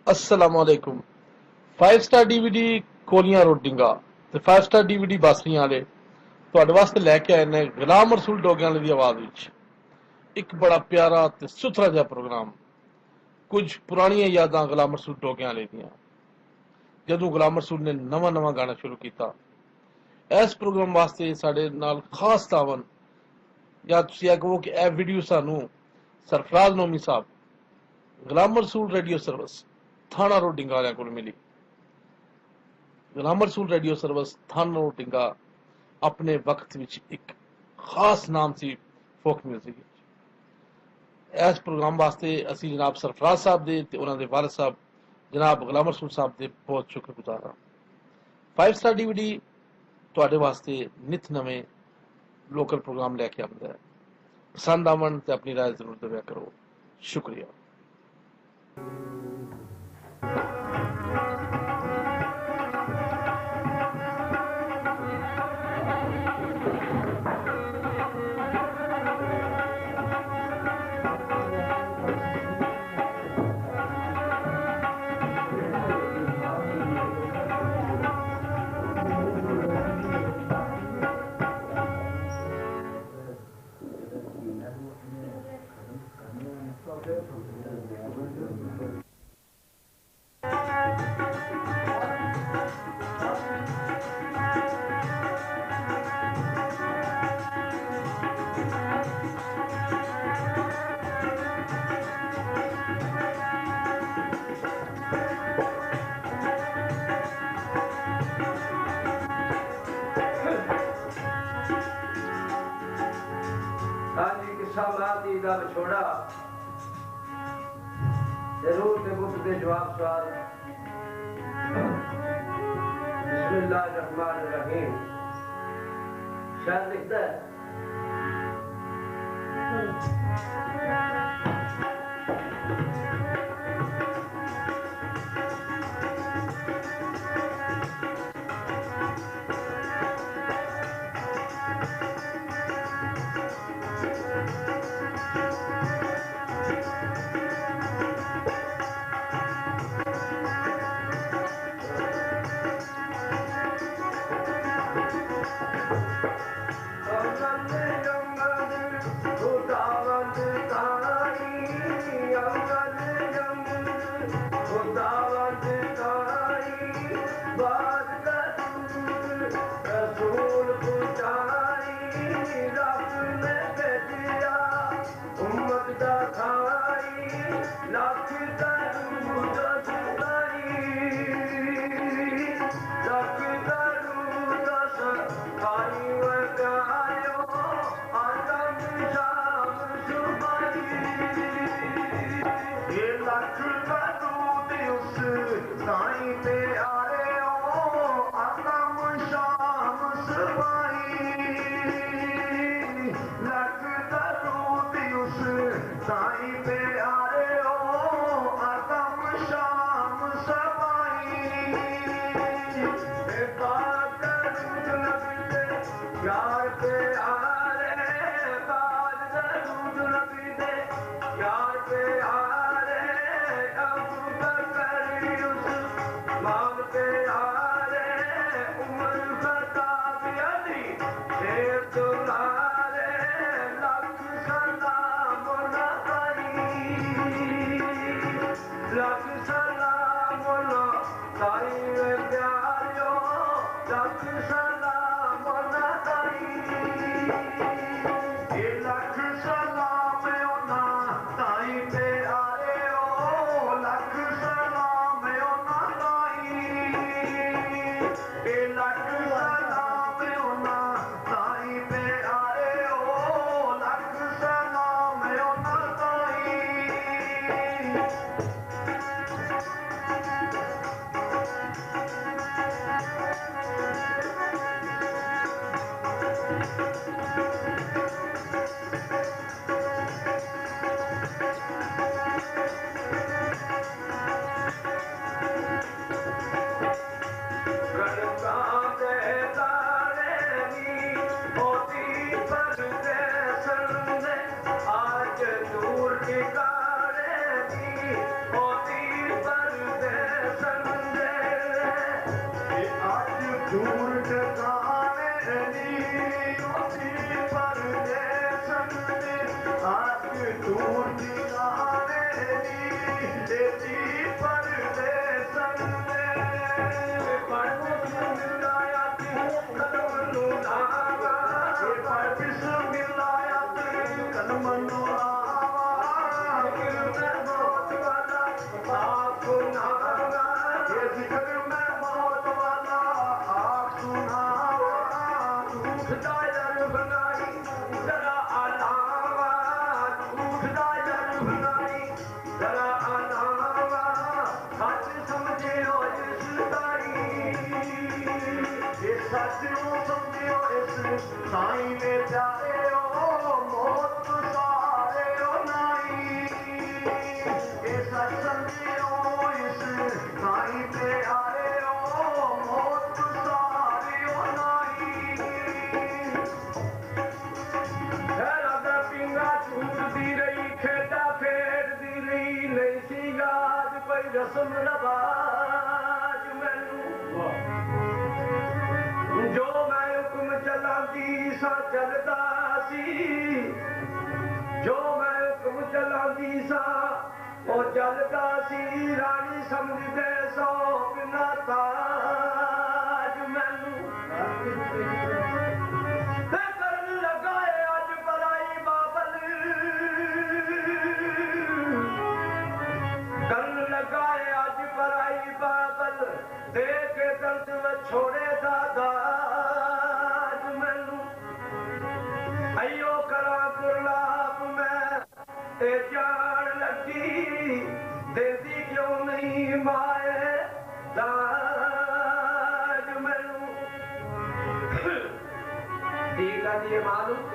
अस्सलाम वालेकुम। 5 star DVD कोलियां रोटिंगा ते 5 स्टार डीवीडी बासरियां वाले ਤੁਹਾਡੇ ਵਾਸਤੇ ਲੈ ਕੇ ਆਏ ਨੇ ਗੁਲਾਮ ਰਸੂਲ ਡੋਗਿਆਂ ਵਾਲੇ ਦੀ ਆਵਾਜ਼ ਵਿੱਚ ਇੱਕ ਬੜਾ ਪਿਆਰਾ ਤੇ ਸੁਥਰਾ ਜਿਹਾ ਪ੍ਰੋਗਰਾਮ। ਕੁਝ ਪੁਰਾਣੀਆਂ ਯਾਦਾਂ ਗੁਲਾਮ ਰਸੂਲ ਡੋਗਿਆਂ ਵਾਲੇ ਦੀਆਂ ਜਦੋਂ ਗੁਲਾਮ ਰਸੂਲ ਨੇ ਨਵਾਂ ਨਵਾਂ ਗਾਣਾ ਸ਼ੁਰੂ ਕੀਤਾ। ਇਸ ਪ੍ਰੋਗਰਾਮ ਵਾਸਤੇ ਸਾਡੇ ਨਾਲ ਖਾਸ ਤਾਵਨ ਜਾਂ ਤੁਸੀਂ ਇਹ ਕਹੋ ਕਿ ਇਹ ਵੀਡੀਓ ਸਾਨੂੰ ਸਰਫਰਾਜ਼ ਨੋਮੀ ਸਾਹਿਬ ਗੁਲਾਮ ਰਸੂਲ ਰੇਡੀਓ ਸਰਵਿਸ ਥਾਣਾ ਰੋਡਿੰਗਾ ਵਾਲਿਆਂ ਕੋਲ ਮਿਲੀ। ਗੁਲਾਮ ਰਸੂਲ ਰੇਡੀਓ ਸਰਵਿਸ ਥਾਣਾ ਰੋਡਿੰਗਾ अपने वक्त विच एक खास नाम सी फोक म्यूजिक। इस प्रोग्राम वास्ते असी जनाब सरफराज साहब दे ते उन्हां दे वालिद साहब जनाब गुलाम रसूल साहब दे बहुत शुक्रगुजार हां। 5 स्टार डीवीडी तुहाडे वास्ते नित नवें लोकल प्रोग्राम लैके आंदा है। पसंद आवन ते अपनी राय जरूर दव्या करो। शुक्रिया। शाबादी का विछोड़ा जरूर के बुत के जवाब सवाल बिस्मिल्लाहिर्रहमानिर्रहीम। शायद लिखता है साईं ने प्यारे ओ मौत सारे ओ नाई ये सत्संगियों इस साईं प्यारे ओ मौत सारे ओ नाई राधा पिंगा छूटती रही खेता खेडती रही नहीं सी याद कोई रस्म रवाज मैनू जो मैं हुक्म चलांदी सा चलदा सी जो मैं हुक्म चलांदी सा ओ चलदा सी रानी समझदे सो बिना ताज मैनू ते करन लगा है अज बड़ाई बाबल करन लगा है अज बड़ाई बाबल देख के दर्द में छोड़े दादा मैनू अयो करा गुरलाप मैं ते जान लगी देती क्यों नहीं माए दाज मैनू दी गल ये मालूम